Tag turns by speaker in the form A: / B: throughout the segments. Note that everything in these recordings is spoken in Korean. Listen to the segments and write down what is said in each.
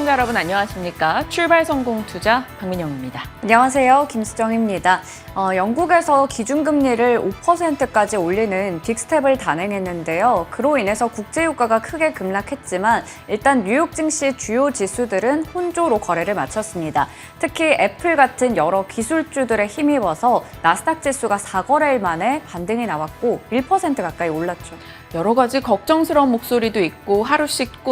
A: 시청자 여러분 안녕하십니까? 출발 성공 투자 박민영입니다.
B: 안녕하세요. 김수정입니다. 영국에서 기준금리를 5%까지 올리는 빅스텝을 단행했는데요. 그로 인해서 국제유가가 크게 급락했지만 일단 뉴욕 증시 주요 지수들은 혼조로 거래를 마쳤습니다. 특히 애플 같은 여러 기술주들에 힘입어서 나스닥 지수가 4거래일 만에 반등이 나왔고 1% 가까이 올랐죠.
A: 여러 가지 걱정스러운 목소리도 있고 하루씩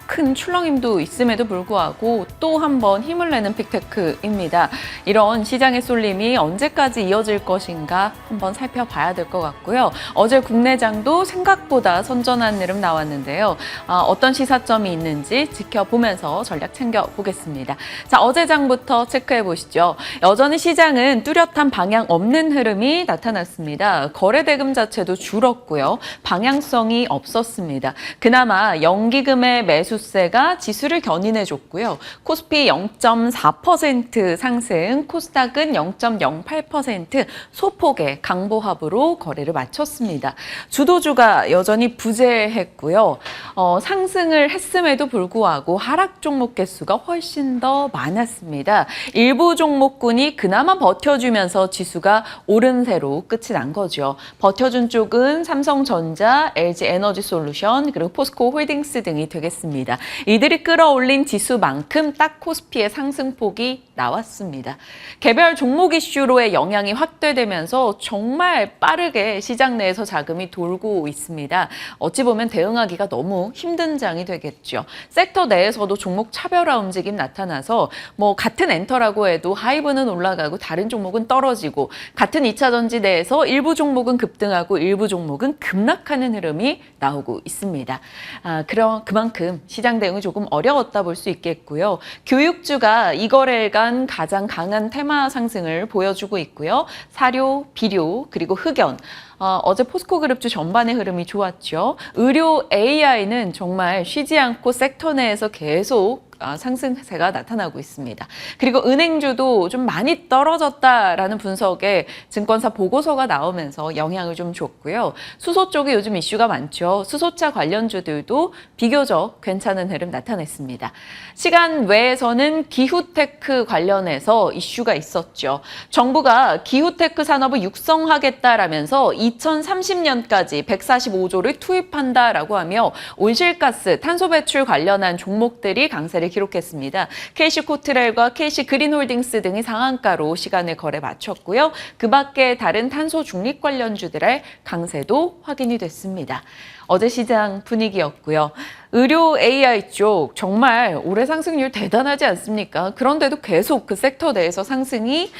A: 큰 출렁임도 있음에도 불구하고 또 한 번 힘을 내는 빅테크입니다. 이런 시장의 쏠림이 언제까지 이어질 것인가 한번 살펴봐야 될 것 같고요. 어제 국내장도 생각보다 선전한 흐름 나왔는데요. 어떤 시사점이 있는지 지켜보면서 전략 챙겨보겠습니다. 자, 어제 장부터 체크해 보시죠. 여전히 시장은 뚜렷한 방향 없는 흐름이 나타났습니다. 거래 대금 자체도 줄었고요. 방향성이 없었습니다. 그나마 연기금의 매수세가 지수를 견인해줬고요. 코스피 0.4% 상승, 코스닥은 0.08% 소폭의 강보합으로 거래를 마쳤습니다. 주도주가 여전히 부재했고요. 상승을 했음에도 불구하고 하락 종목 개수가 훨씬 더 많았습니다. 일부 종목군이 그나마 버텨주면서 지수가 오른세로 끝이 난 거죠. 버텨준 쪽은 삼성전자, LG에너지솔루션, 그리고 포스코 홀딩스 등이 되겠습니다. 이들이 끌어올린 지수만큼 딱 코스피의 상승폭이 나왔습니다. 개별 종목 이슈로의 영향이 확대되면서 정말 빠르게 시장 내에서 자금이 돌고 있습니다. 어찌 보면 대응하기가 너무 힘든 장이 되겠죠. 섹터 내에서도 종목 차별화 움직임 나타나서 같은 엔터라고 해도 하이브는 올라가고 다른 종목은 떨어지고 같은 2차 전지 내에서 일부 종목은 급등하고 일부 종목은 급락하는 흐름이 나오고 있습니다. 그만큼 시장 대응이 조금 어려웠다 볼 수 있겠고요. 교육주가 이 거래일간 가장 강한 테마 상승을 보여주고 있고요. 사료, 비료, 그리고 흑연. 어제 포스코그룹주 전반의 흐름이 좋았죠. 의료 AI는 정말 쉬지 않고 섹터 내에서 계속 상승세가 나타나고 있습니다. 그리고 은행주도 좀 많이 떨어졌다라는 분석에 증권사 보고서가 나오면서 영향을 좀 줬고요. 수소 쪽에 요즘 이슈가 많죠. 수소차 관련주들도 비교적 괜찮은 흐름 나타냈습니다. 시간 외에서는 기후테크 관련해서 이슈가 있었죠. 정부가 기후테크 산업을 육성하겠다라면서 2030년까지 145조를 투입한다라고 하며 온실가스, 탄소 배출 관련한 종목들이 강세를 기록했습니다. KC코트렐과 KC그린홀딩스 등이 상한가로 시간을 거래 마쳤고요. 그 밖에 다른 탄소 중립 관련주들의 강세도 확인이 됐습니다. 어제 시장 분위기였고요. 의료 AI 쪽 정말 올해 상승률 대단하지 않습니까? 그런데도 계속 그 섹터 내에서 상승이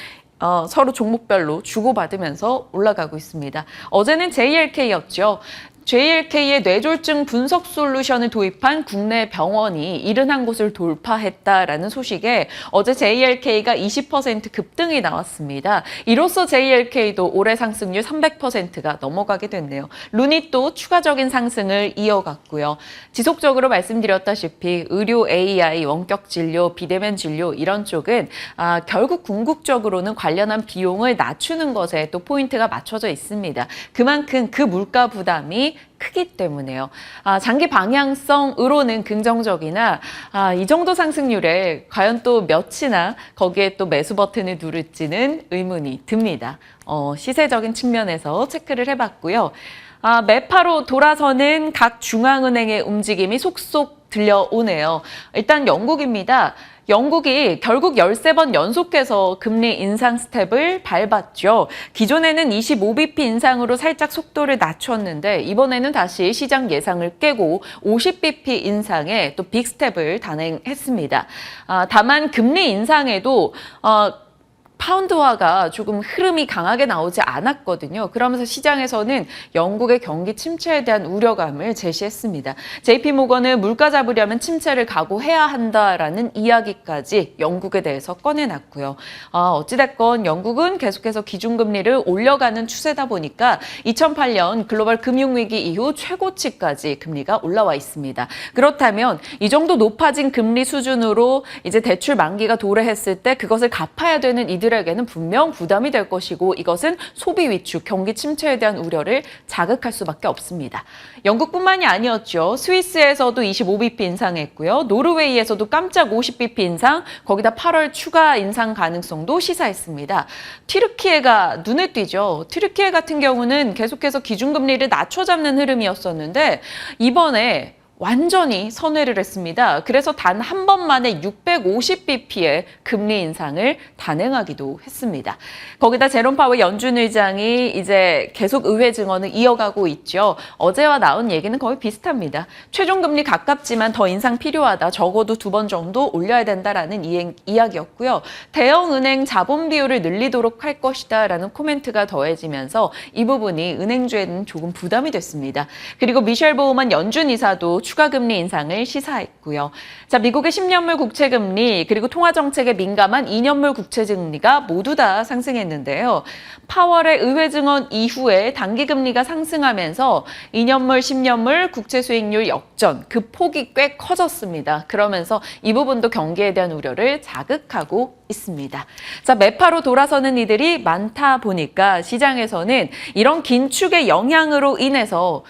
A: 서로 종목별로 주고받으면서 올라가고 있습니다. 어제는 JLK였죠. JLK의 뇌졸중 분석 솔루션을 도입한 국내 병원이 71곳을 돌파했다라는 소식에 어제 JLK가 20% 급등이 나왔습니다. 이로써 JLK도 올해 상승률 300%가 넘어가게 됐네요. 루닛도 추가적인 상승을 이어갔고요. 지속적으로 말씀드렸다시피 의료 AI, 원격 진료, 비대면 진료 이런 쪽은 결국 궁극적으로는 관련한 비용을 낮추는 것에 또 포인트가 맞춰져 있습니다. 그만큼 그 물가 부담이 크기 때문에요. 장기 방향성으로는 긍정적이나 이 정도 상승률에 과연 또 몇이나 거기에 또 매수 버튼을 누를지는 의문이 듭니다. 시세적인 측면에서 체크를 해봤고요. 매파로 돌아서는 각 중앙은행의 움직임이 속속 들려오네요. 일단 영국입니다. 영국이 결국 13번 연속해서 금리 인상 스텝을 밟았죠. 기존에는 25bp 인상으로 살짝 속도를 낮췄는데 이번에는 다시 시장 예상을 깨고 50bp 인상에 또 빅스텝을 단행했습니다. 다만 금리 인상에도 파운드화가 조금 흐름이 강하게 나오지 않았거든요. 그러면서 시장에서는 영국의 경기 침체에 대한 우려감을 제시했습니다. JP모건은 물가 잡으려면 침체를 각오해야 한다라는 이야기까지 영국에 대해서 꺼내놨고요. 어찌됐건 영국은 계속해서 기준금리를 올려가는 추세다 보니까 2008년 글로벌 금융위기 이후 최고치까지 금리가 올라와 있습니다. 그렇다면 이 정도 높아진 금리 수준으로 이제 대출 만기가 도래했을 때 그것을 갚아야 되는 이들의 이들에게는 분명 부담이 될 것이고 이것은 소비 위축, 경기 침체에 대한 우려를 자극할 수밖에 없습니다. 영국뿐만이 아니었죠. 스위스에서도 25bp 인상했고요. 노르웨이에서도 깜짝 50bp 인상, 거기다 8월 추가 인상 가능성도 시사했습니다. 튀르키예가 눈에 띄죠. 튀르키예 같은 경우는 계속해서 기준금리를 낮춰 잡는 흐름이었었는데 이번에 완전히 선회를 했습니다. 그래서 단 한 번만에 650bp의 금리 인상을 단행하기도 했습니다. 거기다 제롬 파월 연준 의장이 이제 계속 의회 증언을 이어가고 있죠. 어제와 나온 얘기는 거의 비슷합니다. 최종 금리 가깝지만 더 인상 필요하다. 적어도 2번 정도 올려야 된다라는 이야기였고요. 대형은행 자본 비율을 늘리도록 할 것이다 라는 코멘트가 더해지면서 이 부분이 은행주에는 조금 부담이 됐습니다. 그리고 미셸 보우만 연준 이사도 추가 금리 인상을 시사했고요. 자, 미국의 10년물 국채금리 그리고 통화정책에 민감한 2년물 국채금리가 모두 다 상승했는데요. 파월의 의회 증언 이후에 단기금리가 상승하면서 2년물, 10년물 국채 수익률 역전, 그 폭이 꽤 커졌습니다. 그러면서 이 부분도 경기에 대한 우려를 자극하고 있습니다. 자, 매파로 돌아서는 이들이 많다 보니까 시장에서는 이런 긴축의 영향으로 인해서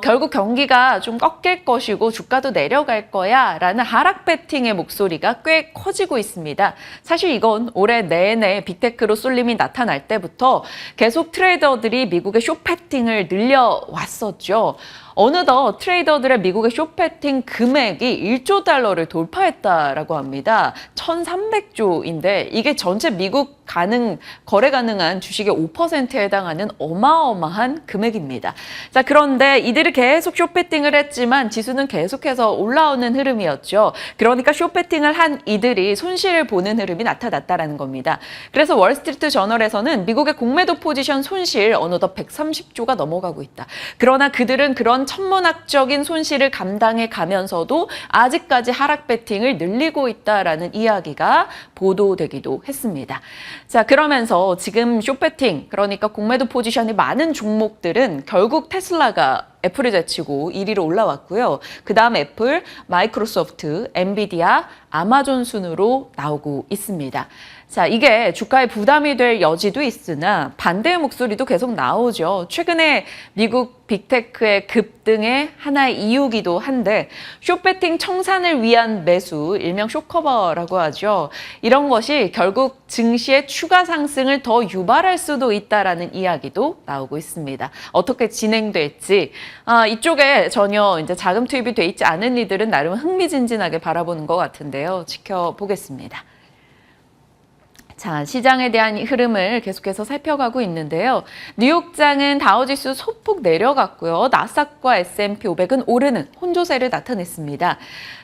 A: 결국 경기가 좀 꺾일 것이고 주가도 내려갈 거야 라는 하락 배팅의 목소리가 꽤 커지고 있습니다. 사실 이건 올해 내내 빅테크로 쏠림이 나타날 때부터 계속 트레이더들이 미국의 숏배팅을 늘려왔었죠. 어느덧 트레이더들의 미국의 숏배팅 금액이 1조 달러를 돌파했다라고 합니다. 1,300조인데 이게 전체 미국 거래 가능한 주식의 5%에 해당하는 어마어마한 금액입니다. 자, 그런데 이들이 계속 숏배팅을 했지만 지수는 계속해서 올라오는 흐름이었죠. 그러니까 숏배팅을 한 이들이 손실을 보는 흐름이 나타났다라는 겁니다. 그래서 월스트리트 저널에서는 미국의 공매도 포지션 손실 어느덧 130조가 넘어가고 있다. 그러나 그들은 그런 천문학적인 손실을 감당해 가면서도 아직까지 하락 배팅을 늘리고 있다라는 이야기가 보도되기도 했습니다. 자, 그러면서 지금 숏배팅, 그러니까 공매도 포지션이 많은 종목들은 결국 테슬라가 애플을 제치고 1위로 올라왔고요. 그 다음 애플, 마이크로소프트, 엔비디아, 아마존 순으로 나오고 있습니다. 자, 이게 주가에 부담이 될 여지도 있으나 반대의 목소리도 계속 나오죠. 최근에 미국 빅테크의 급등의 하나의 이유기도 한데 숏배팅 청산을 위한 매수, 일명 숏커버라고 하죠. 이런 것이 결국 증시의 추가 상승을 더 유발할 수도 있다라는 이야기도 나오고 있습니다. 어떻게 진행될지 이쪽에 전혀 이제 자금 투입이 돼 있지 않은 이들은 나름 흥미진진하게 바라보는 것 같은데요. 지켜보겠습니다. 자, 시장에 대한 흐름을 계속해서 살펴가고 있는데요. 뉴욕장은 다우지수 소폭 내려갔고요. 나스닥과 S&P 500은 오르는 혼조세를 나타냈습니다.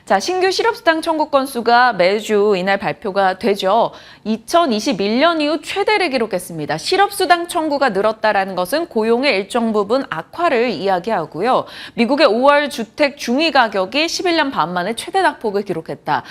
A: 자, 신규 실업수당 청구 건수가 매주 이날 발표가 되죠. 2021년 이후 최대를 기록했습니다. 실업수당 청구가 늘었다라는 것은 고용의 일정 부분 악화를 이야기하고요. 미국의 5월 주택 중위 가격이 11년 반 만에 최대 낙폭을 기록했다.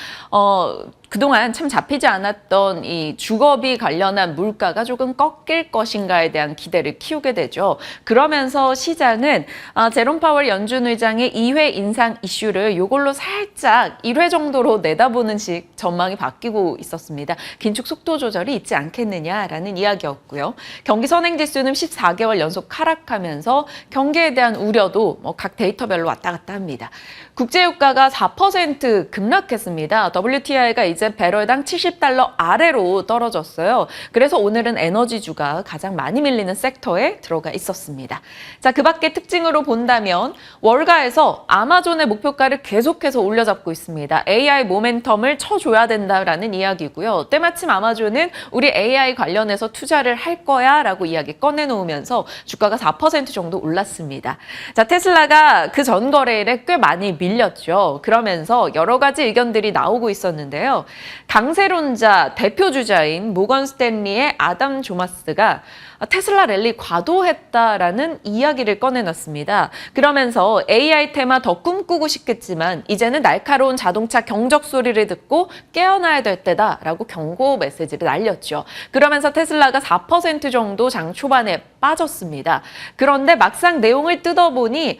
A: 그동안 참 잡히지 않았던 이 주거비 관련한 물가가 조금 꺾일 것인가에 대한 기대를 키우게 되죠. 그러면서 시장은 제롬 파월 연준 의장의 2회 인상 이슈를 이걸로 살짝 1회 정도로 내다보는 식 전망이 바뀌고 있었습니다. 긴축 속도 조절이 있지 않겠느냐라는 이야기였고요. 경기 선행지수는 14개월 연속 하락하면서 경기에 대한 우려도 각 데이터별로 왔다 갔다 합니다. 국제유가가 4% 급락했습니다. WTI가 이제 배럴당 70달러 아래로 떨어졌어요. 그래서 오늘은 에너지주가 가장 많이 밀리는 섹터에 들어가 있었습니다. 자, 그 밖에 특징으로 본다면 월가에서 아마존의 목표가를 계속해서 올려잡고 있습니다. AI 모멘텀을 쳐줘야 된다라는 이야기고요. 때마침 아마존은 우리 AI 관련해서 투자를 할 거야 라고 이야기 꺼내놓으면서 주가가 4% 정도 올랐습니다. 자, 테슬라가 그 전 거래일에 꽤 많이 밀렸죠. 그러면서 여러 가지 의견들이 나오고 있었는데요. 강세론자 대표 주자인 모건 스탠리의 아담 조마스가 테슬라 랠리 과도했다라는 이야기를 꺼내놨습니다. 그러면서 AI 테마 더 꿈꾸고 싶겠지만 이제는 날카로운 자동차 경적 소리를 듣고 깨어나야 될 때다라고 경고 메시지를 날렸죠. 그러면서 테슬라가 4% 정도 장 초반에 빠졌습니다. 그런데 막상 내용을 뜯어보니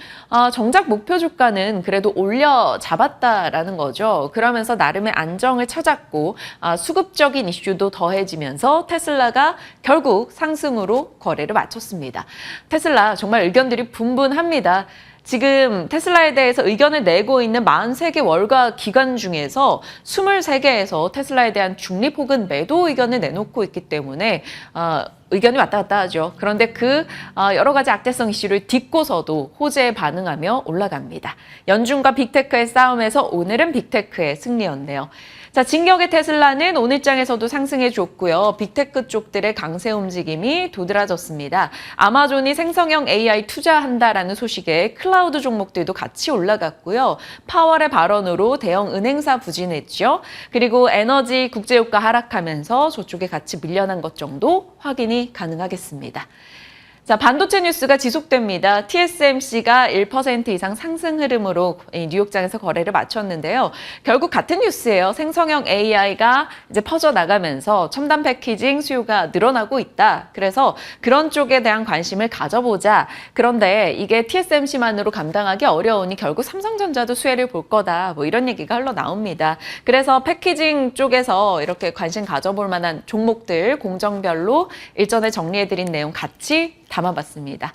A: 정작 목표 주가는 그래도 올려 잡았다라는 거죠. 그러면서 나름의 안정을 찾 켜잡고 수급적인 이슈도 더해지면서 테슬라가 결국 상승으로 거래를 마쳤습니다. 테슬라 정말 의견들이 분분합니다. 지금 테슬라에 대해서 의견을 내고 있는 43개 월가 기관 중에서 23개에서 테슬라에 대한 중립 혹은 매도 의견을 내놓고 있기 때문에 의견이 왔다 갔다 하죠. 그런데 여러 가지 악재성 이슈를 딛고서도 호재에 반응하며 올라갑니다. 연준과 빅테크의 싸움에서 오늘은 빅테크의 승리였네요. 자, 진격의 테슬라는 오늘장에서도 상승해줬고요. 빅테크 쪽들의 강세 움직임이 도드라졌습니다. 아마존이 생성형 AI 투자한다라는 소식에 클라우드 종목들도 같이 올라갔고요. 파월의 발언으로 대형 은행사 부진했죠. 그리고 에너지 국제유가 하락하면서 저쪽에 같이 밀려난 것 정도 확인이 가능하겠습니다. 자, 반도체 뉴스가 지속됩니다. TSMC가 1% 이상 상승 흐름으로 뉴욕장에서 거래를 마쳤는데요. 결국 같은 뉴스예요. 생성형 AI가 이제 퍼져나가면서 첨단 패키징 수요가 늘어나고 있다. 그래서 그런 쪽에 대한 관심을 가져보자. 그런데 이게 TSMC만으로 감당하기 어려우니 결국 삼성전자도 수혜를 볼 거다. 뭐 이런 얘기가 흘러나옵니다. 그래서 패키징 쪽에서 이렇게 관심 가져볼 만한 종목들 공정별로 일전에 정리해드린 내용 같이 담아봤습니다.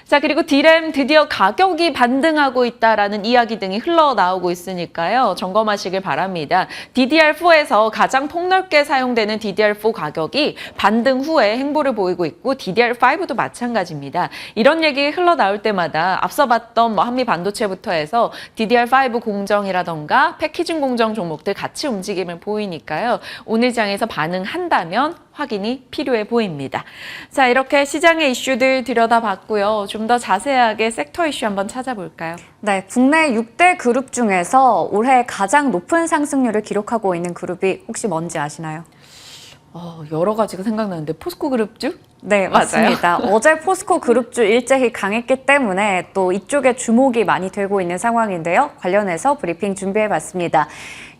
A: 자, 그리고 D램 드디어 가격이 반등하고 있다라는 이야기 등이 흘러나오고 있으니까요. 점검하시길 바랍니다. DDR4에서 가장 폭넓게 사용되는 DDR4 가격이 반등 후에 행보를 보이고 있고 DDR5도 마찬가지입니다. 이런 얘기 흘러나올 때마다 앞서 봤던 한미 반도체부터 해서 DDR5 공정이라던가 패키징 공정 종목들 같이 움직임을 보이니까요. 오늘 장에서 반응한다면 확인이 필요해 보입니다. 자, 이렇게 시장의 이슈들 들여다봤고요. 좀 더 자세하게 섹터 이슈 한번 찾아볼까요?
B: 네, 국내 6대 그룹 중에서 올해 가장 높은 상승률을 기록하고 있는 그룹이 혹시 뭔지 아시나요?
A: 여러 가지가 생각나는데 포스코 그룹주?
B: 네, 맞습니다. 어제 포스코 그룹주 일제히 강했기 때문에 또 이쪽에 주목이 많이 되고 있는 상황인데요. 관련해서 브리핑 준비해봤습니다.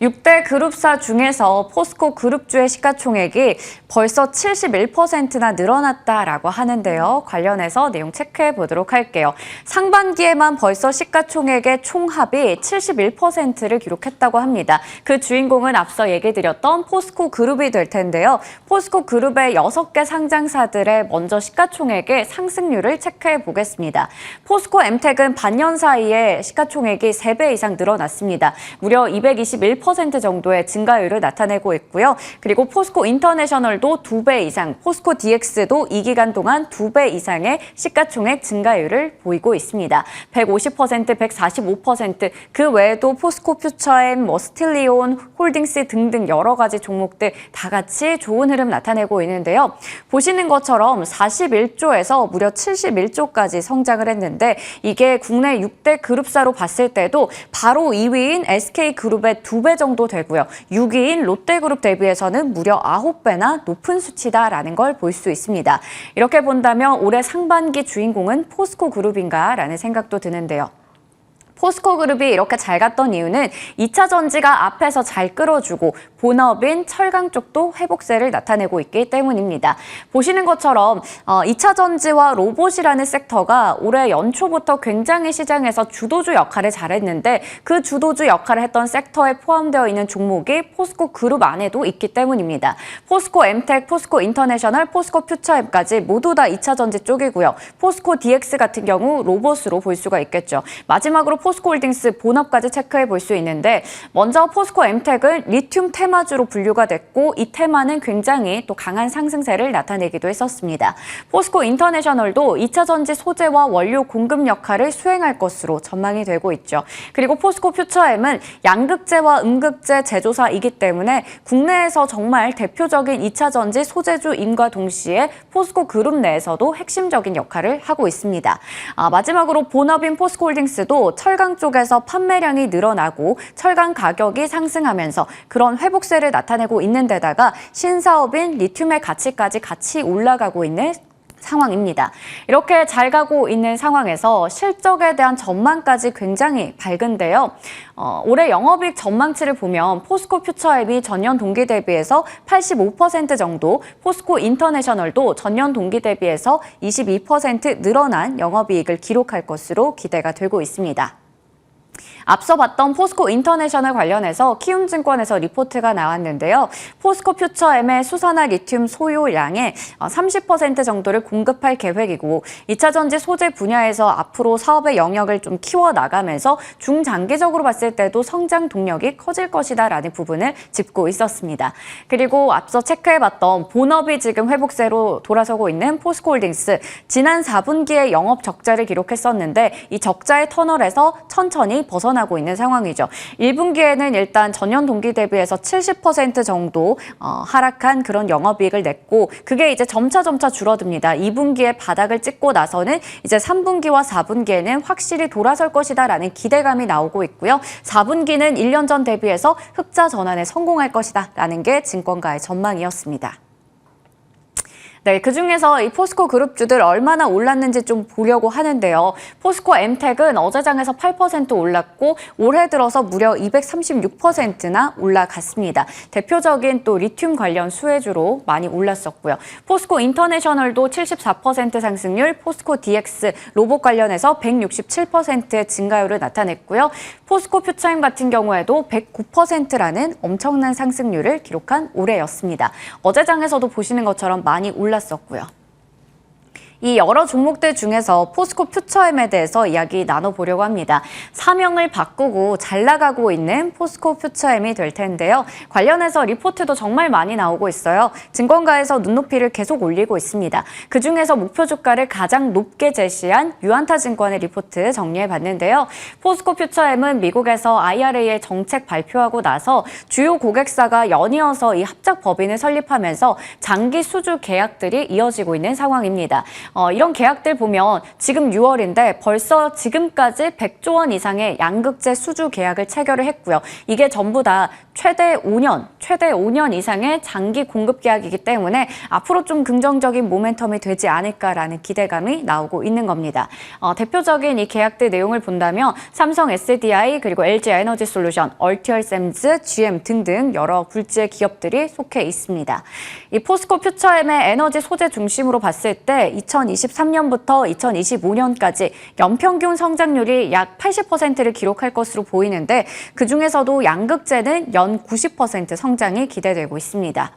B: 6대 그룹사 중에서 포스코 그룹주의 시가총액이 벌써 71%나 늘어났다라고 하는데요. 관련해서 내용 체크해 보도록 할게요. 상반기에만 벌써 시가총액의 총합이 71%를 기록했다고 합니다. 그 주인공은 앞서 얘기드렸던 포스코 그룹이 될 텐데요. 포스코 그룹의 6개 상장사들의 먼저 시가총액의 상승률을 체크해 보겠습니다. 포스코 엠텍은 반년 사이에 시가총액이 3배 이상 늘어났습니다. 무려 221% 정도의 증가율을 나타내고 있고요. 그리고 포스코 인터내셔널도 2배 이상, 포스코 DX도 이 기간 동안 2배 이상의 시가총액 증가율을 보이고 있습니다. 150%, 145%, 그 외에도 포스코 퓨처엠, 스틸리온, 홀딩스 등등 여러 가지 종목들 다 같이 좋은 흐름 나타내고 있는데요. 보시는 것처럼 41조에서 무려 71조까지 성장을 했는데 이게 국내 6대 그룹사로 봤을 때도 바로 2위인 SK그룹의 2배 정도 되고요. 6위인 롯데그룹 대비해서는 무려 9배나 높은 수치다라는 걸 볼 수 있습니다. 이렇게 본다면 올해 상반기 주인공은 포스코 그룹인가라는 생각도 드는데요. 포스코 그룹이 이렇게 잘 갔던 이유는 2차 전지가 앞에서 잘 끌어주고 본업인 철강 쪽도 회복세를 나타내고 있기 때문입니다. 보시는 것처럼 2차 전지와 로봇이라는 섹터가 올해 연초부터 굉장히 시장에서 주도주 역할을 잘했는데 그 주도주 역할을 했던 섹터에 포함되어 있는 종목이 포스코 그룹 안에도 있기 때문입니다. 포스코 엠텍, 포스코 인터내셔널, 포스코 퓨처엠까지 모두 다 2차 전지 쪽이고요. 포스코 DX 같은 경우 로봇으로 볼 수가 있겠죠. 마지막으로 포스코홀딩스 본업까지 체크해 볼 수 있는데 먼저 포스코 엠텍은 리튬 테마주로 분류가 됐고 이 테마는 굉장히 또 강한 상승세를 나타내기도 했었습니다. 포스코 인터내셔널도 2차 전지 소재와 원료 공급 역할을 수행할 것으로 전망이 되고 있죠. 그리고 포스코 퓨처엠은 양극재와 음극재 제조사이기 때문에 국내에서 정말 대표적인 2차 전지 소재주임과 동시에 포스코 그룹 내에서도 핵심적인 역할을 하고 있습니다. 마지막으로 본업인 포스코홀딩스도 철강 쪽에서 판매량이 늘어나고 철강 가격이 상승하면서 그런 회복세를 나타내고 있는 데다가 신사업인 리튬의 가치까지 같이 올라가고 있는 상황입니다. 이렇게 잘 가고 있는 상황에서 실적에 대한 전망까지 굉장히 밝은데요. 올해 영업이익 전망치를 보면 포스코 퓨처엠이 전년 동기 대비해서 85% 정도, 포스코 인터내셔널도 전년 동기 대비해서 22% 늘어난 영업이익을 기록할 것으로 기대가 되고 있습니다. 앞서 봤던 포스코 인터내셔널 관련해서 키움증권에서 리포트가 나왔는데요. 포스코 퓨처엠의 수산화 리튬 소요량의 30% 정도를 공급할 계획이고 2차 전지 소재 분야에서 앞으로 사업의 영역을 좀 키워나가면서 중장기적으로 봤을 때도 성장 동력이 커질 것이다라는 부분을 짚고 있었습니다. 그리고 앞서 체크해봤던 본업이 지금 회복세로 돌아서고 있는 포스코홀딩스 지난 4분기에 영업 적자를 기록했었는데 이 적자의 터널에서 천천히 벗어나고 있는 상황이죠. 1분기에는 일단 전년 동기 대비해서 70% 정도 하락한 그런 영업이익을 냈고 그게 이제 점차 줄어듭니다. 2분기에 바닥을 찍고 나서는 이제 3분기와 4분기에는 확실히 돌아설 것이다라는 기대감이 나오고 있고요. 4분기는 1년 전 대비해서 흑자 전환에 성공할 것이다라는 게 증권가의 전망이었습니다. 네, 그중에서 이 포스코 그룹주들 얼마나 올랐는지 좀 보려고 하는데요. 포스코 엠텍은 어제장에서 8% 올랐고 올해 들어서 무려 236%나 올라갔습니다. 대표적인 또 리튬 관련 수혜주로 많이 올랐었고요. 포스코 인터내셔널도 74% 상승률, 포스코 DX 로봇 관련해서 167%의 증가율을 나타냈고요. 포스코 퓨처엠 같은 경우에도 109%라는 엄청난 상승률을 기록한 올해였습니다. 어제장에서도 보시는 것처럼 많이 올랐었고요. 이 여러 종목들 중에서 포스코 퓨처엠에 대해서 이야기 나눠보려고 합니다. 사명을 바꾸고 잘 나가고 있는 포스코 퓨처엠이 될 텐데요. 관련해서 리포트도 정말 많이 나오고 있어요. 증권가에서 눈높이를 계속 올리고 있습니다. 그중에서 목표 주가를 가장 높게 제시한 유안타증권의 리포트 정리해봤는데요. 포스코 퓨처엠은 미국에서 IRA의 정책 발표하고 나서 주요 고객사가 연이어서 이 합작 법인을 설립하면서 장기 수주 계약들이 이어지고 있는 상황입니다. 이런 계약들 보면 지금 6월인데 벌써 지금까지 100조 원 이상의 양극재 수주 계약을 체결을 했고요. 이게 전부 다 최대 5년 이상의 장기 공급 계약이기 때문에 앞으로 좀 긍정적인 모멘텀이 되지 않을까라는 기대감이 나오고 있는 겁니다. 대표적인 이 계약들 내용을 본다면 삼성 SDI 그리고 LG 에너지 솔루션, 얼티얼샘즈, GM 등등 여러 굴지의 기업들이 속해 있습니다. 이 포스코 퓨처엠의 에너지 소재 중심으로 봤을 때 2023년부터 2025년까지 연평균 성장률이 약 80%를 기록할 것으로 보이는데 그중에서도 양극재는 연 90% 성장이 기대되고 있습니다.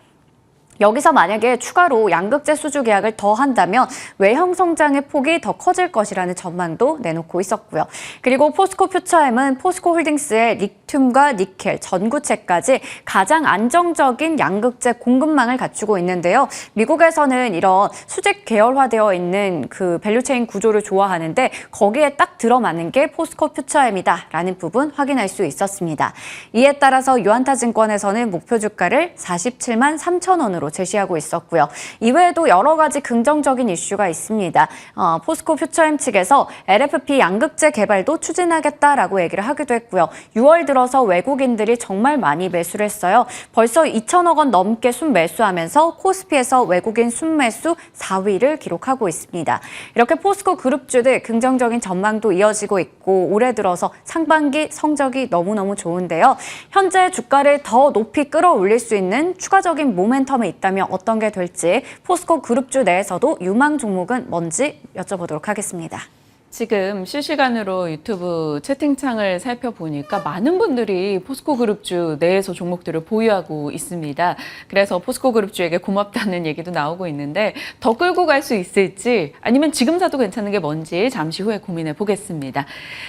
B: 여기서 만약에 추가로 양극재 수주 계약을 더 한다면 외형 성장의 폭이 더 커질 것이라는 전망도 내놓고 있었고요. 그리고 포스코 퓨처엠은 포스코 홀딩스의 리튬과 니켈, 전구체까지 가장 안정적인 양극재 공급망을 갖추고 있는데요. 미국에서는 이런 수직 계열화되어 있는 그 밸류체인 구조를 좋아하는데 거기에 딱 들어맞는 게 포스코 퓨처엠이다라는 부분 확인할 수 있었습니다. 이에 따라서 유안타증권에서는 목표 주가를 47만 3천 원으로 제시하고 있었고요. 이외에도 여러 가지 긍정적인 이슈가 있습니다. 포스코 퓨처엠 측에서 LFP 양극재 개발도 추진하겠다라고 얘기를 하기도 했고요. 6월 들어서 외국인들이 정말 많이 매수를 했어요. 벌써 2천억 원 넘게 순매수하면서 코스피에서 외국인 순매수 4위를 기록하고 있습니다. 이렇게 포스코 그룹주들 긍정적인 전망도 이어지고 있고 올해 들어서 상반기 성적이 너무너무 좋은데요. 현재 주가를 더 높이 끌어올릴 수 있는 추가적인 모멘텀이 있다면 어떤 게 될지 포스코 그룹주 내에서도 유망 종목은 뭔지 여쭤보도록 하겠습니다.
A: 지금 실시간으로 유튜브 채팅창을 살펴보니까 많은 분들이 포스코 그룹주 내에서 종목들을 보유하고 있습니다. 그래서 포스코 그룹주에게 고맙다는 얘기도 나오고 있는데 더 끌고 갈 수 있을지 아니면 지금 사도 괜찮은 게 뭔지 잠시 후에 고민해 보겠습니다.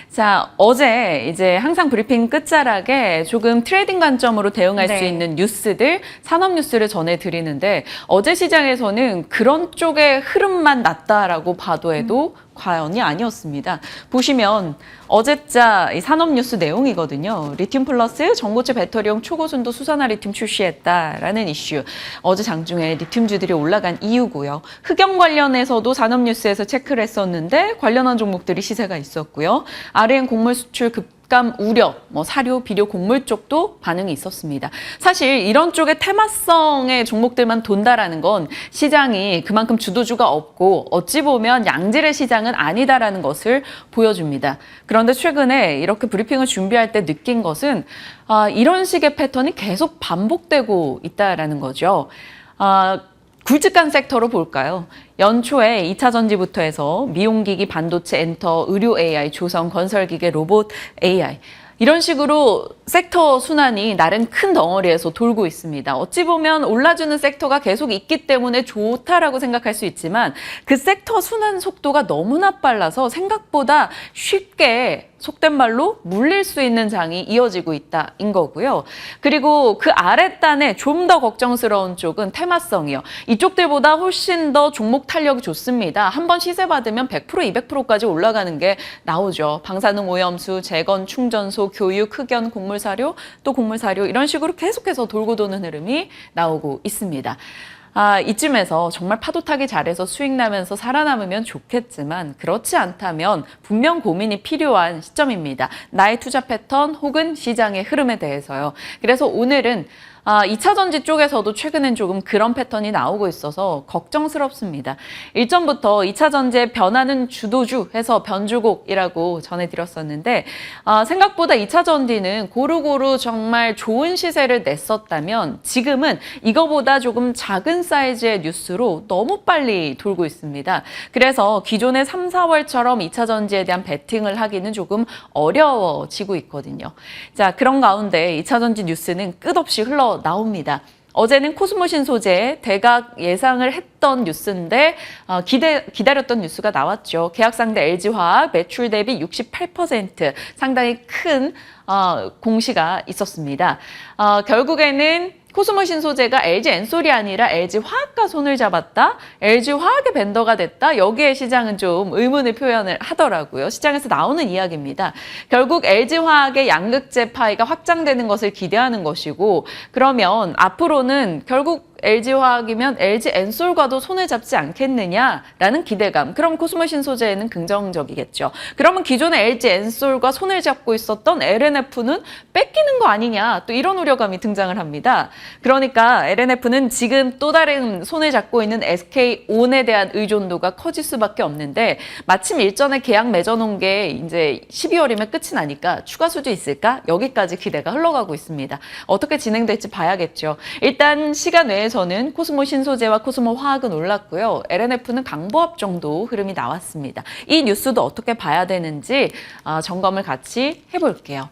A: 자, 어제 이제 항상 브리핑 끝자락에 조금 트레이딩 관점으로 대응할 수 있는 뉴스들, 산업 뉴스를 전해드리는데 어제 시장에서는 그런 쪽의 흐름만 났다라고 봐도 해도 과연이 아니었습니다. 보시면 어제자 이 산업 뉴스 내용이거든요. 리튬 플러스 전고체 배터리용 초고순도 수산화 리튬 출시했다라는 이슈. 어제 장중에 리튬주들이 올라간 이유고요. 흑연 관련해서도 산업 뉴스에서 체크를 했었는데 관련한 종목들이 시세가 있었고요. RN 곡물 수출 급감 우려, 사료, 비료, 곡물 쪽도 반응이 있었습니다. 사실 이런 쪽의 테마성의 종목들만 돈다라는 건 시장이 그만큼 주도주가 없고 어찌 보면 양질의 시장은 아니다라는 것을 보여줍니다. 그런데 최근에 이렇게 브리핑을 준비할 때 느낀 것은 이런 식의 패턴이 계속 반복되고 있다라는 거죠. 굵직한 섹터로 볼까요? 연초에 2차 전지부터 해서 미용기기, 반도체, 엔터, 의료 AI, 조선, 건설기계, 로봇 AI 이런 식으로 섹터 순환이 나름 큰 덩어리에서 돌고 있습니다. 어찌 보면 올라주는 섹터가 계속 있기 때문에 좋다라고 생각할 수 있지만 그 섹터 순환 속도가 너무나 빨라서 생각보다 쉽게 속된 말로 물릴 수 있는 장이 이어지고 있다인 거고요. 그리고 그 아랫단에 좀 더 걱정스러운 쪽은 테마성이요. 이쪽들보다 훨씬 더 종목 탄력이 좋습니다. 한번 시세 받으면 100%, 200%까지 올라가는 게 나오죠. 방사능 오염수, 재건, 충전소, 교육, 흑연, 곡물사료, 또 곡물사료 이런 식으로 계속해서 돌고 도는 흐름이 나오고 있습니다. 이쯤에서 정말 파도 타기 잘해서 수익 나면서 살아남으면 좋겠지만 그렇지 않다면 분명 고민이 필요한 시점입니다. 나의 투자 패턴 혹은 시장의 흐름에 대해서요. 그래서 오늘은 2차 전지 쪽에서도 최근엔 조금 그런 패턴이 나오고 있어서 걱정스럽습니다. 일전부터 2차 전지의 변하는 주도주 해서 변주곡이라고 전해드렸었는데 생각보다 2차 전지는 고루고루 정말 좋은 시세를 냈었다면 지금은 이거보다 조금 작은 사이즈의 뉴스로 너무 빨리 돌고 있습니다. 그래서 기존의 3, 4월처럼 2차 전지에 대한 베팅을 하기는 조금 어려워지고 있거든요. 자, 그런 가운데 2차 전지 뉴스는 끝없이 흘러 나옵니다. 어제는 코스모신 소재 대각 예상을 했던 뉴스인데 기다렸던 뉴스가 나왔죠. 계약상대 LG화학 매출 대비 68% 상당히 큰 공시가 있었습니다. 결국에는 코스모신 소재가 LG 엔솔이 아니라 LG 화학과 손을 잡았다. LG 화학의 벤더가 됐다. 여기에 시장은 좀 의문을 표현을 하더라고요. 시장에서 나오는 이야기입니다. 결국 LG 화학의 양극재 파이가 확장되는 것을 기대하는 것이고 그러면 앞으로는 결국 LG화학이면 LG 엔솔과도 손을 잡지 않겠느냐라는 기대감. 그럼 코스모신 소재에는 긍정적이겠죠. 그러면 기존의 LG 엔솔과 손을 잡고 있었던 LNF는 뺏기는 거 아니냐. 또 이런 우려감이 등장을 합니다. 그러니까 LNF는 지금 또 다른 손을 잡고 있는 SK온에 대한 의존도가 커질 수밖에 없는데 마침 일전에 계약 맺어놓은 게 이제 12월이면 끝이 나니까 추가 수주 있을까? 여기까지 기대가 흘러가고 있습니다. 어떻게 진행될지 봐야겠죠. 일단 시간 외에서는 코스모 신소재와 코스모 화학은 올랐고요. LNF는 강보합 정도 흐름이 나왔습니다. 이 뉴스도 어떻게 봐야 되는지 점검을 같이 해볼게요.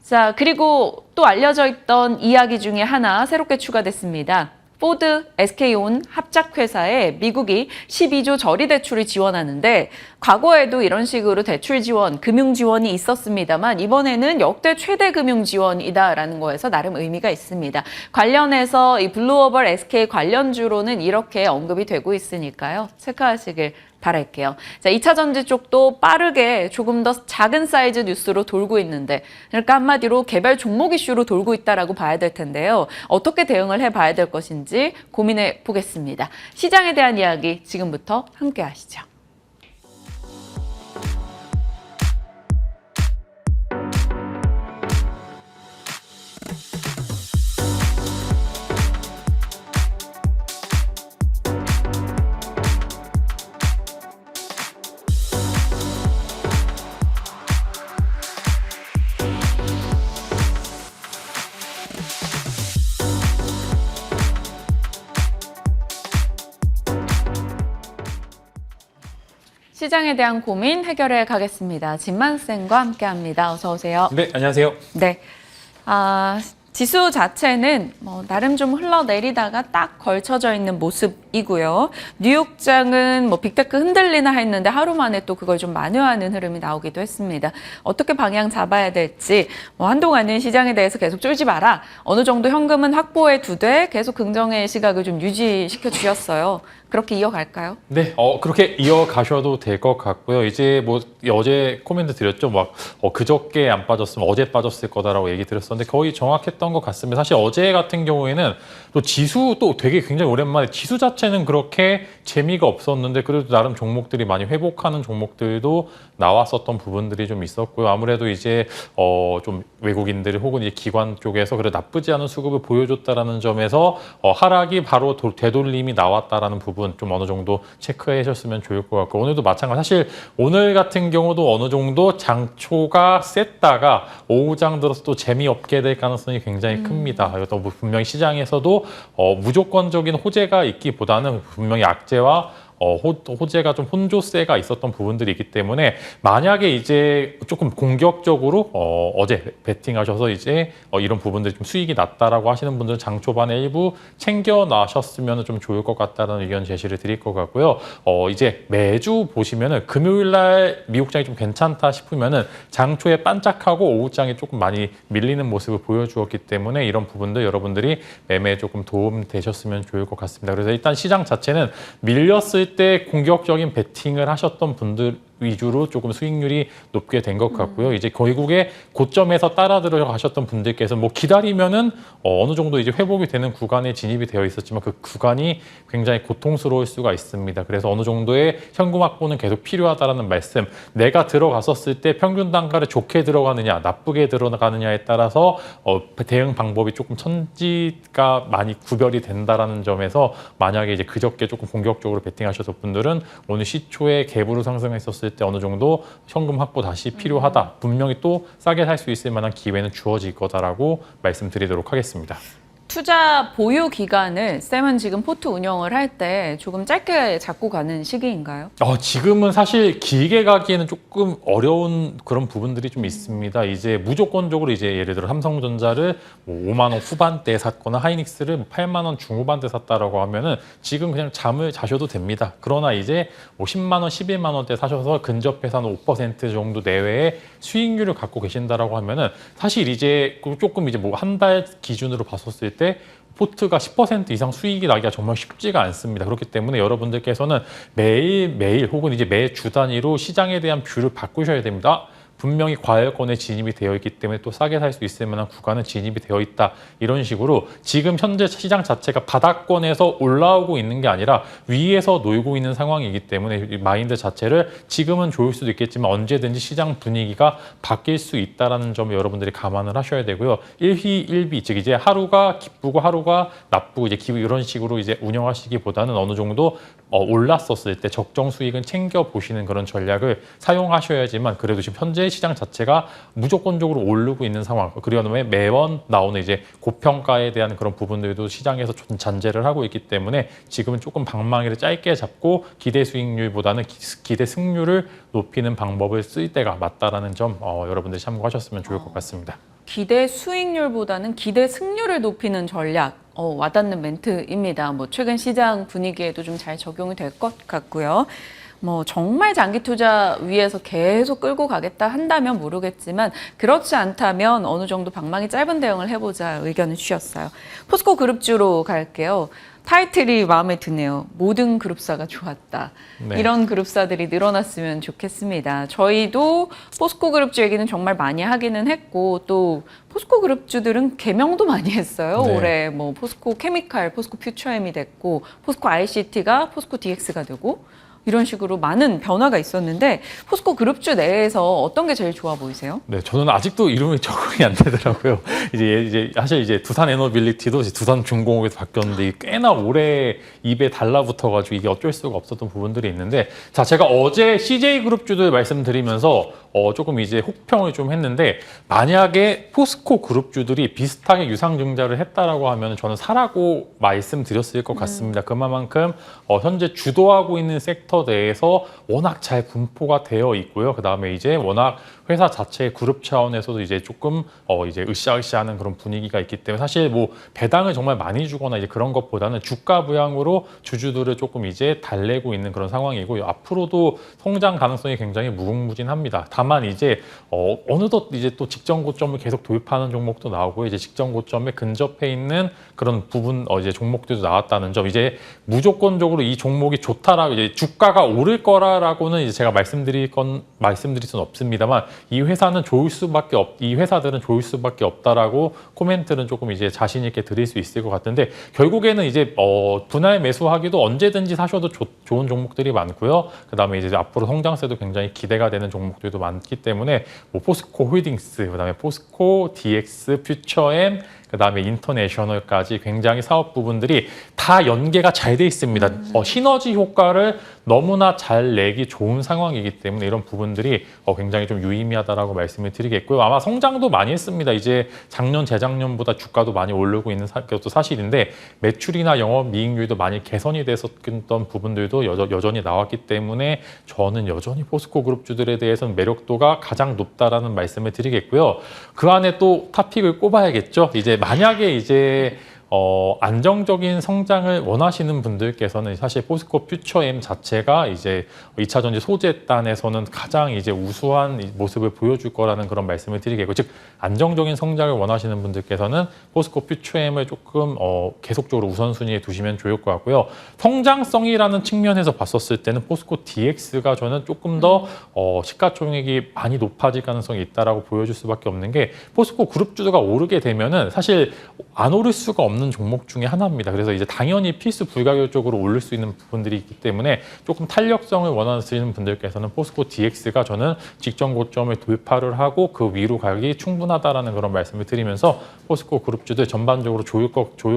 A: 자, 그리고 또 알려져 있던 이야기 중에 하나 새롭게 추가됐습니다. 포드, SK온 합작회사에 미국이 12조 저리 대출을 지원하는데 과거에도 이런 식으로 대출 지원, 금융 지원이 있었습니다만 이번에는 역대 최대 금융 지원이다라는 거에서 나름 의미가 있습니다. 관련해서 이 블루오벌 SK 관련주로는 이렇게 언급이 되고 있으니까요. 체크하시길 바랄게요. 자, 2차 전지 쪽도 빠르게 조금 더 작은 사이즈 뉴스로 돌고 있는데 그러니까 한마디로 개별 종목 이슈로 돌고 있다라고 봐야 될 텐데요. 어떻게 대응을 해봐야 될 것인지 고민해 보겠습니다. 시장에 대한 이야기 지금부터 함께 하시죠. 시장에 대한 고민 해결해 가겠습니다. 진만쌤과 함께합니다. 어서 오세요.
C: 네, 안녕하세요.
A: 네, 지수 자체는 나름 좀 흘러내리다가 딱 걸쳐져 있는 모습이고요. 뉴욕장은 빅테크 흔들리나 했는데 하루 만에 또 그걸 좀 만회하는 흐름이 나오기도 했습니다. 어떻게 방향 잡아야 될지 한동안은 시장에 대해서 계속 쫄지 마라. 어느 정도 현금은 확보해 두되 계속 긍정의 시각을 좀 유지시켜 주셨어요. 그렇게 이어갈까요?
C: 네, 그렇게 이어가셔도 될 것 같고요. 이제 어제 코멘트 드렸죠. 그저께 안 빠졌으면 어제 빠졌을 거다라고 얘기 드렸었는데 거의 정확했던 것 같습니다. 사실 어제 같은 경우에는 또 지수 또 되게 굉장히 오랜만에 지수 자체는 그렇게 재미가 없었는데 그래도 나름 종목들이 많이 회복하는 종목들도 나왔었던 부분들이 좀 있었고요. 아무래도 이제 좀 외국인들이 혹은 이제 기관 쪽에서 그래 나쁘지 않은 수급을 보여줬다라는 점에서 하락이 바로 되돌림이 나왔다라는 부분 좀 어느 정도 체크해 주셨으면 좋을 것 같고 오늘도 마찬가지. 사실 오늘 같은 경우도 어느 정도 장초가 셌다가 오후장 들어서 또 재미없게 될 가능성이 굉장히 큽니다. 이것도 분명히 시장에서도 무조건적인 호재가 있기보다는 분명히 악재와 호재가 좀 혼조세가 있었던 부분들이 있기 때문에 만약에 이제 조금 공격적으로 어제 베팅하셔서 이제 이런 부분들이 좀 수익이 났다라고 하시는 분들은 장 초반에 일부 챙겨 나셨으면 좀 좋을 것 같다는 의견 제시를 드릴 것 같고요. 이제 매주 보시면은 금요일 날 미국장이 좀 괜찮다 싶으면은 장 초에 반짝하고 오후장이 조금 많이 밀리는 모습을 보여주었기 때문에 이런 부분들 여러분들이 매매에 조금 도움 되셨으면 좋을 것 같습니다. 그래서 일단 시장 자체는 밀렸을 때 공격적인 베팅을 하셨던 분들 위주로 조금 수익률이 높게 된 것 같고요. 이제 결국에 고점에서 따라 들어가셨던 분들께서 뭐 기다리면은 어느 정도 이제 회복이 되는 구간에 진입이 되어 있었지만 그 구간이 굉장히 고통스러울 수가 있습니다. 그래서 어느 정도의 현금 확보는 계속 필요하다라는 말씀. 내가 들어갔었을 때 평균 단가를 좋게 들어가느냐, 나쁘게 들어가느냐에 따라서 대응 방법이 조금 천지가 많이 구별이 된다라는 점에서 만약에 이제 그저께 조금 공격적으로 베팅하셨던 분들은 오늘 시초에 갭으로 상승했었을 때 어느 정도 현금 확보 다시 필요하다. 분명히 또 싸게 살 수 있을 만한 기회는 주어질 거다라고 말씀드리도록 하겠습니다.
A: 투자 보유 기간을 쌤은 지금 포트 운영을 할 때 조금 짧게 잡고 가는 시기인가요?
C: 지금은 사실 길게 가기에는 조금 어려운 그런 부분들이 좀 있습니다. 이제 무조건적으로 이제 예를 들어 삼성전자를 뭐 5만 원 후반대에 샀거나 하이닉스를 8만 원 중후반대에 샀다라고 하면은 지금 그냥 잠을 자셔도 됩니다. 그러나 이제 뭐 10만 원, 11만 원대 사셔서 근접해서 한 5% 정도 내외의 수익률을 갖고 계신다라고 하면은 사실 이제 조금 이제 뭐 한 달 기준으로 봤었을 때 포트가 10% 이상 수익이 나기가 정말 쉽지가 않습니다. 그렇기 때문에 여러분들께서는 매일 혹은 이제 매주 단위로 시장에 대한 뷰를 바꾸셔야 됩니다. 분명히 과열권에 진입이 되어 있기 때문에 또 싸게 살 수 있을 만한 구간은 진입이 되어 있다. 이런 식으로 지금 현재 시장 자체가 바닥권에서 올라오고 있는 게 아니라 위에서 놀고 있는 상황이기 때문에 이 마인드 자체를 지금은 좋을 수도 있겠지만 언제든지 시장 분위기가 바뀔 수 있다는 점을 여러분들이 감안을 하셔야 되고요. 일희일비, 즉 이제 하루가 기쁘고 하루가 나쁘고 이제 이런 식으로 이제 운영하시기보다는 어느 정도 올랐었을 때 적정 수익은 챙겨 보시는 그런 전략을 사용하셔야지만 그래도 지금 현재 시장 자체가 무조건적으로 오르고 있는 상황, 그리고 매번 나오는 이제 고평가에 대한 그런 부분들도 시장에서 좀 잔재를 하고 있기 때문에 지금은 조금 방망이를 짧게 잡고 기대 수익률보다는 기대 승률을 높이는 방법을 쓸 때가 맞다라는 점 여러분들이 참고하셨으면 좋을 것 같습니다.
A: 기대 수익률보다는 기대 승률을 높이는 전략. 와닿는 멘트입니다. 뭐 최근 시장 분위기에도 좀 잘 적용이 될 것 같고요. 뭐 정말 장기 투자 위에서 계속 끌고 가겠다 한다면 모르겠지만 그렇지 않다면 어느 정도 방망이 짧은 대응을 해보자 의견을 주셨어요. 포스코 그룹주로 갈게요. 타이틀이 마음에 드네요. 모든 그룹사가 좋았다.
C: 네.
A: 이런 그룹사들이 늘어났으면 좋겠습니다. 저희도 포스코 그룹주 얘기는 정말 많이 하기는 했고 또 포스코 그룹주들은 개명도 많이 했어요.
C: 네.
A: 올해 뭐 포스코 케미칼, 포스코 퓨처엠이 됐고 포스코 ICT가 포스코 DX가 되고 이런 식으로 많은 변화가 있었는데 포스코 그룹주 내에서 어떤 게 제일 좋아 보이세요?
C: 네, 저는 아직도 이름이 적응이 안 되더라고요. 이제 사실 이제 두산 에너빌리티도 이제 두산 중공업에서 바뀌었는데 꽤나 오래 입에 달라붙어가지고 이게 어쩔 수가 없었던 부분들이 있는데, 자, 제가 어제 CJ 그룹주들 말씀드리면서 조금 이제 혹평을 좀 했는데, 만약에 포스코 그룹주들이 비슷하게 유상증자를 했다라고 하면 저는 사라고 말씀드렸을 것 같습니다. 그만큼 현재 주도하고 있는 섹터 내에서 워낙 잘 분포가 되어 있고요. 그 다음에 이제 워낙 회사 자체의 그룹 차원에서도 이제 조금 이제 으쌰으쌰하는 그런 분위기가 있기 때문에 사실 뭐 배당을 정말 많이 주거나 이제 그런 것보다는 주가 부양으로 주주들을 조금 이제 달래고 있는 그런 상황이고, 앞으로도 성장 가능성이 굉장히 무궁무진합니다. 다만 이제 어느덧 이제 또 직전 고점을 계속 도입하는 종목도 나오고 이제 직전 고점에 근접해 있는 그런 부분 이제 종목들도 나왔다는 점, 이제 무조건적으로 이 종목이 좋다라고 이제 주가가 오를 거라고는 이제 제가 말씀드릴 수는 없습니다만 이 회사들은 좋을 수밖에 없다라고 코멘트는 조금 이제 자신 있게 드릴 수 있을 것 같은데, 결국에는 이제 분할 매수하기도 언제든지 사셔도 좋은 종목들이 많고요. 그다음에 이제 앞으로 성장세도 굉장히 기대가 되는 종목들도 많기 때문에 뭐 포스코 홀딩스, 그다음에 포스코 DX, 퓨처엠, 그다음에 인터내셔널까지 굉장히 사업 부분들이 다 연계가 잘 돼 있습니다. 시너지 효과를 너무나 잘 내기 좋은 상황이기 때문에 이런 부분들이 굉장히 좀 유의미하다라고 말씀을 드리겠고요. 아마 성장도 많이 했습니다. 이제 작년, 재작년보다 주가도 많이 오르고 있는 것도 사실인데 매출이나 영업이익률도 많이 개선이 됐었던 부분들도 여전히 나왔기 때문에 저는 여전히 포스코 그룹주들에 대해서는 매력도가 가장 높다라는 말씀을 드리겠고요. 그 안에 또 탑픽을 꼽아야겠죠. 이제 만약에 이제 안정적인 성장을 원하시는 분들께서는 사실 포스코 퓨처엠 자체가 이제 2차 전지 소재단에서는 가장 이제 우수한 모습을 보여줄 거라는 그런 말씀을 드리겠고, 즉 안정적인 성장을 원하시는 분들께서는 포스코 퓨처엠을 조금 계속적으로 우선순위에 두시면 좋을 것 같고요. 성장성이라는 측면에서 봤었을 때는 포스코 DX가 저는 조금 더 시가총액이 많이 높아질 가능성이 있다라고 보여줄 수밖에 없는 게, 포스코 그룹주도가 오르게 되면은 사실 안 오를 수가 없는 종목 중에 하나입니다. 그래서 이제 당연히 필수 불가결적으로 오를 수 있는 부분들이 있기 때문에 조금 탄력성을 원하시는 분들께서는 포스코 DX가 저는 직전 고점을 돌파를 하고 그 위로 가기 충분하다라는 그런 말씀을 드리면서 포스코 그룹주들 전반적으로 좋을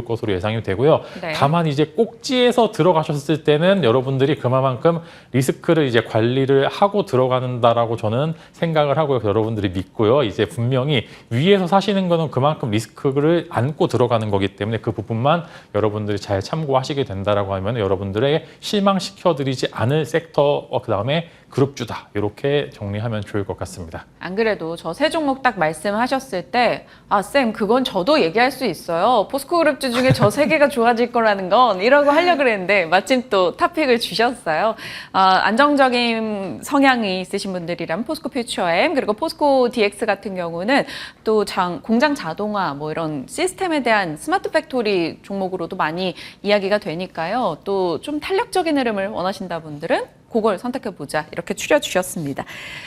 C: 것으로 예상이 되고요.
A: 네.
C: 다만 이제 꼭지에서 들어가셨을 때는 여러분들이 그만큼 리스크를 이제 관리를 하고 들어간다라고 저는 생각을 하고요. 여러분들이 믿고요. 이제 분명히 위에서 사시는 거는 그만큼 리스크를 안고 들어가는 거기 때문에 그 부분만 여러분들이 잘 참고하시게 된다라고 하면 여러분들에게 실망시켜드리지 않을 섹터, 그다음에 그룹주다, 이렇게 정리하면 좋을 것 같습니다.
A: 안 그래도 저 세 종목 딱 말씀하셨을 때, 아, 쌤, 그건 저도 얘기할 수 있어요. 포스코 그룹주 중에 저 세 개가 좋아질 거라는 건, 이라고 하려고 그랬는데 마침 또 탑픽을 주셨어요. 안정적인 성향이 있으신 분들이란 포스코 퓨처엠, 그리고 포스코 DX 같은 경우는 또 공장 자동화, 뭐 이런 시스템에 대한 스마트 팩토리 종목으로도 많이 이야기가 되니까요. 또 좀 탄력적인 흐름을 원하신다 분들은 그걸 선택해보자, 이렇게 추려주셨습니다.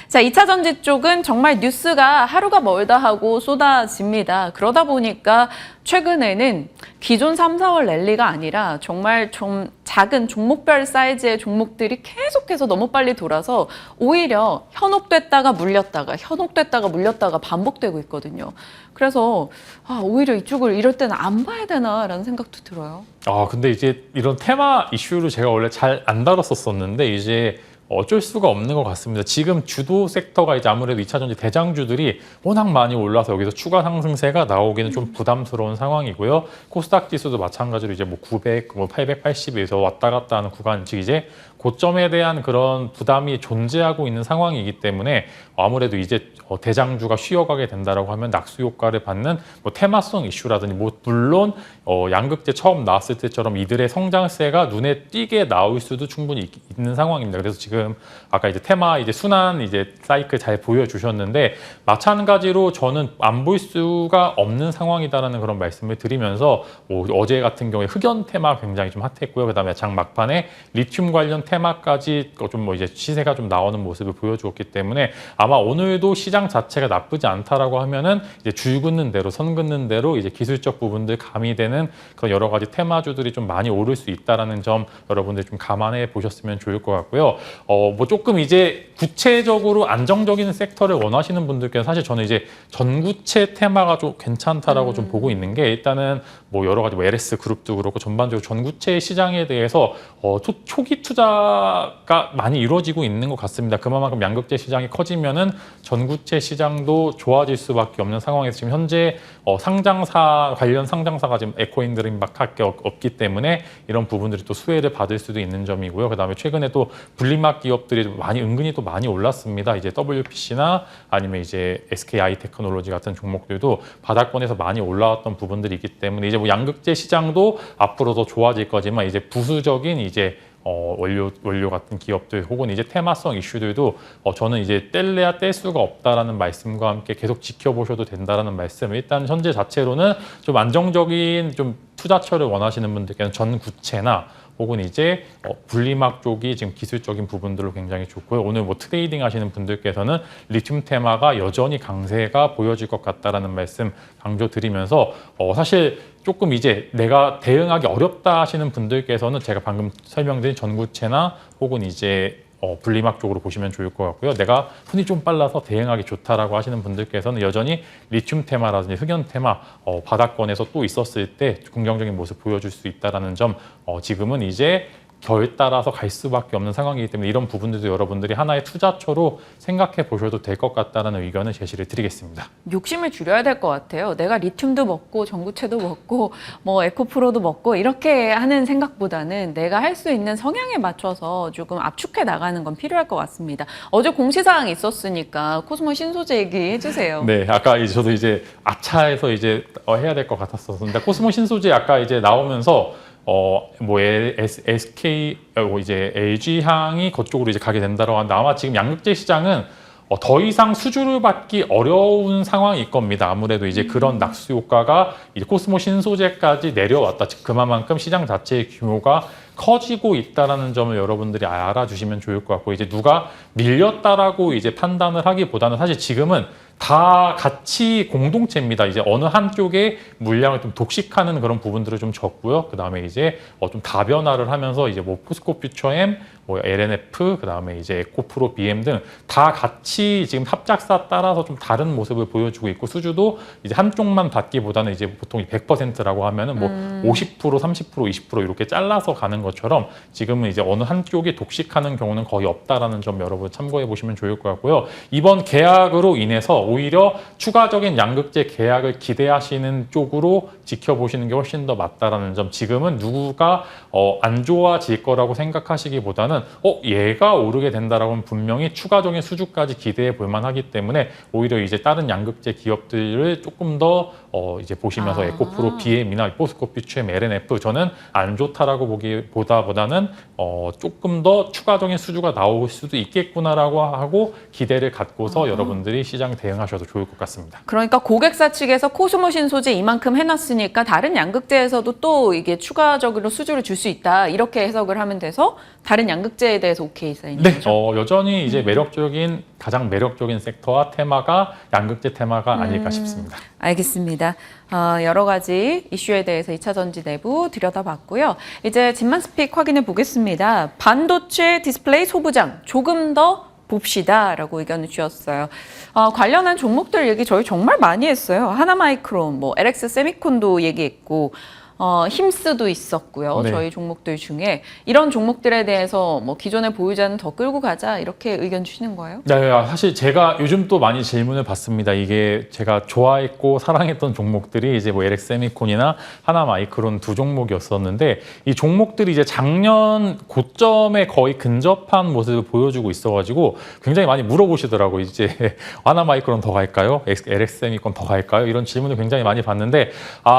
A: 자, 2차 전지 쪽은 정말 뉴스가 하루가 멀다 하고 쏟아집니다. 그러다 보니까 최근에는 기존 3, 4월 랠리가 아니라 정말 좀 작은 종목별 사이즈의 종목들이 계속해서 너무 빨리 돌아서 오히려 현혹됐다가 물렸다가 반복되고 있거든요. 그래서 오히려 이쪽을 이럴 때는 안 봐야 되나라는 생각도 들어요.
C: 근데 이제 이런 테마 이슈를 제가 원래 잘 안 다뤘었는데 이제 어쩔 수가 없는 것 같습니다. 지금 주도 섹터가 이제 아무래도 2차 전지 대장주들이 워낙 많이 올라서 여기서 추가 상승세가 나오기는 좀 부담스러운 상황이고요. 코스닥 지수도 마찬가지로 이제 900, 880에서 왔다 갔다 하는 구간, 즉 이제 고점에 대한 그런 부담이 존재하고 있는 상황이기 때문에 아무래도 이제 대장주가 쉬어가게 된다라고 하면 낙수 효과를 받는 테마성 이슈라든지 물론 양극재 처음 나왔을 때처럼 이들의 성장세가 눈에 띄게 나올 수도 충분히 있는 상황입니다. 그래서 지금 아까 이제 테마 이제 순환 이제 사이클 잘 보여주셨는데 마찬가지로 저는 안 볼 수가 없는 상황이다라는 그런 말씀을 드리면서 어제 같은 경우에 흑연 테마 굉장히 좀 핫했고요. 그다음에 장 막판에 리튬 관련 테마까지 좀 이제 시세가 좀 나오는 모습을 보여주었기 때문에 아마 오늘도 시장 자체가 나쁘지 않다라고 하면은 이제 줄 긋는 대로 선 긋는 대로 이제 기술적 부분들 가미되는 그런 여러 가지 테마주들이 좀 많이 오를 수 있다라는 점 여러분들 좀 감안해 보셨으면 좋을 것 같고요. 조금 이제 구체적으로 안정적인 섹터를 원하시는 분들께는 사실 저는 이제 전구체 테마가 좀 괜찮다라고 좀 보고 있는 게, 일단은 여러 가지 LS 그룹도 그렇고 전반적으로 전구체 시장에 대해서 초기 투자가 많이 이루어지고 있는 것 같습니다. 그만큼 양극재 시장이 커지면은 전구체 시장도 좋아질 수밖에 없는 상황에서 지금 현재 관련 상장사가 지금 에코인드림밖에 없기 때문에 이런 부분들이 또 수혜를 받을 수도 있는 점이고요. 그다음에 최근에 또 분리막 기업들이 은근히 또 많이 올랐습니다. 이제 WPC나 아니면 이제 SKI 테크놀로지 같은 종목들도 바닥권에서 많이 올라왔던 부분들이 있기 때문에 이제 양극재 시장도 앞으로 더 좋아질 거지만 이제 부수적인 이제 원료 같은 기업들 혹은 이제 테마성 이슈들도 저는 이제 뗄래야 뗄 수가 없다라는 말씀과 함께 계속 지켜보셔도 된다라는 말씀. 일단 현재 자체로는 좀 안정적인 좀 투자처를 원하시는 분들께는 전구체나 혹은 이제 분리막 쪽이 지금 기술적인 부분들로 굉장히 좋고요. 오늘 트레이딩 하시는 분들께서는 리튬 테마가 여전히 강세가 보여질 것 같다라는 말씀 강조드리면서 사실 조금 이제 내가 대응하기 어렵다 하시는 분들께서는 제가 방금 설명드린 전구체나 혹은 이제 분리막 쪽으로 보시면 좋을 것 같고요. 내가 손이 좀 빨라서 대응하기 좋다라고 하시는 분들께서는 여전히 리튬 테마라든지 흑연 테마 바닥권에서 또 있었을 때 긍정적인 모습 보여줄 수 있다는 점 지금은 이제 결 따라서 갈 수밖에 없는 상황이기 때문에 이런 부분들도 여러분들이 하나의 투자처로 생각해 보셔도 될 것 같다는 의견을 제시를 드리겠습니다.
A: 욕심을 줄여야 될 것 같아요. 내가 리튬도 먹고 전구체도 먹고 뭐 에코프로도 먹고 이렇게 하는 생각보다는 내가 할 수 있는 성향에 맞춰서 조금 압축해 나가는 건 필요할 것 같습니다. 어제 공시사항이 있었으니까 코스모 신소재 얘기해 주세요.
C: 네, 아까 이제 저도 이제 아차에서 이제 해야 될 것 같았었는데 코스모 신소재 아까 이제 나오면서 SK 이제 LG 향이 그쪽으로 이제 가게 된다고 하는데 아마 지금 양극재 시장은 더 이상 수주를 받기 어려운 상황일 겁니다. 아무래도 이제 그런 낙수 효과가 이제 코스모 신소재까지 내려왔다. 즉 그만큼 시장 자체의 규모가 커지고 있다라는 점을 여러분들이 알아주시면 좋을 것 같고 이제 누가 밀렸다라고 이제 판단을 하기보다는 사실 지금은 다 같이 공동체입니다. 이제 어느 한쪽에 물량을 좀 독식하는 그런 부분들을 좀 적고요. 그 다음에 이제 좀 다변화를 하면서 이제 뭐 포스코 퓨처엠, 뭐 LNF, 그 다음에 이제 에코프로, BM 등 다 같이 지금 합작사 따라서 좀 다른 모습을 보여주고 있고 수주도 이제 한쪽만 받기보다는 이제 보통 100%라고 하면은 뭐 50%, 30%, 20% 이렇게 잘라서 가는 것처럼 지금은 이제 어느 한쪽이 독식하는 경우는 거의 없다라는 점 여러분 참고해 보시면 좋을 것 같고요. 이번 계약으로 인해서 오히려 추가적인 양극재 계약을 기대하시는 쪽으로 지켜보시는 게 훨씬 더 맞다라는 점. 지금은 누구가 안 좋아질 거라고 생각하시기보다는 얘가 오르게 된다라고 하면 분명히 추가적인 수주까지 기대해 볼 만하기 때문에 오히려 이제 다른 양극재 기업들을 조금 더 이제 보시면서 에코프로, BM이나 포스코 퓨처엠, LNF 저는 안 좋다라고 보기보다는 조금 더 추가적인 수주가 나올 수도 있겠구나라고 하고 기대를 갖고서 여러분들이 시장 대응하셔도 좋을 것 같습니다.
A: 그러니까 고객사 측에서 코스모 신소재 이만큼 해놨으니까 다른 양극재에서도 또 이게 추가적으로 수주를 줄 수 있다 이렇게 해석을 하면 돼서 다른 양극재에 대해서 오케이 사인인
C: 네,
A: 거죠?
C: 여전히 이제 가장 매력적인 섹터와 테마가 양극재 테마가 아닐까 싶습니다.
A: 알겠습니다. 여러 가지 이슈에 대해서 2차 전지 내부 들여다봤고요. 이제 진만스픽 확인해 보겠습니다. 반도체 디스플레이 소부장 조금 더 봅시다라고 의견을 주셨어요. 관련한 종목들 얘기 저희 정말 많이 했어요. 하나마이크론, 뭐 LX 세미콘도 얘기했고 힘스도 있었고요.
C: 네.
A: 저희 종목들 중에 이런 종목들에 대해서 뭐 기존의 보유자는 더 끌고 가자 이렇게 의견 주시는 거예요?
C: 네, 사실 제가 요즘 또 많이 질문을 받습니다. 이게 제가 좋아했고 사랑했던 종목들이 이제 뭐 LX 세미콘이나 하나마이크론 두 종목이었었는데 이 종목들이 이제 작년 고점에 거의 근접한 모습을 보여주고 있어가지고 굉장히 많이 물어보시더라고요. 이제 하나마이크론 더 갈까요? LX 세미콘 더 갈까요? 이런 질문을 굉장히 많이 받는데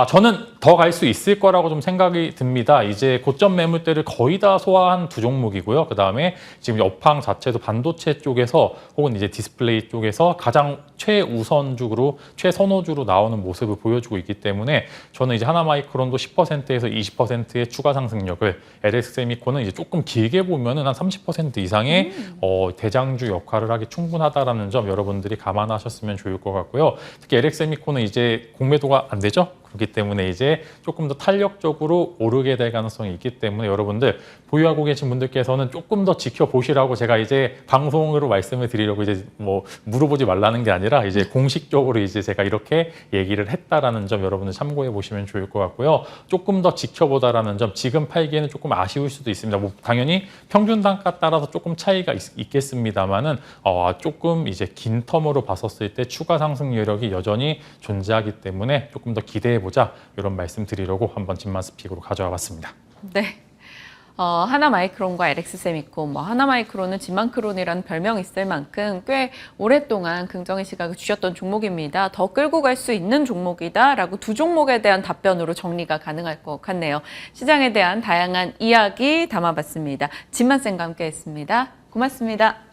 C: 저는 더 갈 수 있을 거라고 좀 생각이 듭니다. 이제 고점 매물대를 거의 다 소화한 두 종목이고요. 그 다음에 지금 업황 자체도 반도체 쪽에서 혹은 이제 디스플레이 쪽에서 가장 최우선주로 최선호주로 나오는 모습을 보여주고 있기 때문에 저는 이제 하나마이크론도 10%에서 20%의 추가 상승력을 LX 세미콘은 이제 조금 길게 보면은 한 30% 이상의 대장주 역할을 하기 충분하다라는 점 여러분들이 감안하셨으면 좋을 것 같고요. 특히 LX 세미콘은 이제 공매도가 안 되죠. 그렇기 때문에 이제 조금 더 탄력적으로 오르게 될 가능성이 있기 때문에 여러분들 보유하고 계신 분들께서는 조금 더 지켜보시라고 제가 이제 방송으로 말씀을 드리려고 이제 뭐 물어보지 말라는 게 아니라 이제 공식적으로 이제 제가 이렇게 얘기를 했다라는 점 여러분들 참고해 보시면 좋을 것 같고요. 조금 더 지켜보다라는 점 지금 팔기에는 조금 아쉬울 수도 있습니다. 뭐 당연히 평균 단가 따라서 조금 차이가 있겠습니다만은 조금 이제 긴 텀으로 봤었을 때 추가 상승 여력이 여전히 존재하기 때문에 조금 더 기대해 보자 이런 말씀 드리려고 한번 진만스픽으로 가져와 봤습니다.
A: 네. 하나마이크론과 LX 세미콘, 하나마이크론은 진만크론이라는 별명이 있을 만큼 꽤 오랫동안 긍정의 시각을 주셨던 종목입니다. 더 끌고 갈 수 있는 종목이다라고 두 종목에 대한 답변으로 정리가 가능할 것 같네요. 시장에 대한 다양한 이야기 담아봤습니다. 진만쌤과 함께했습니다. 고맙습니다.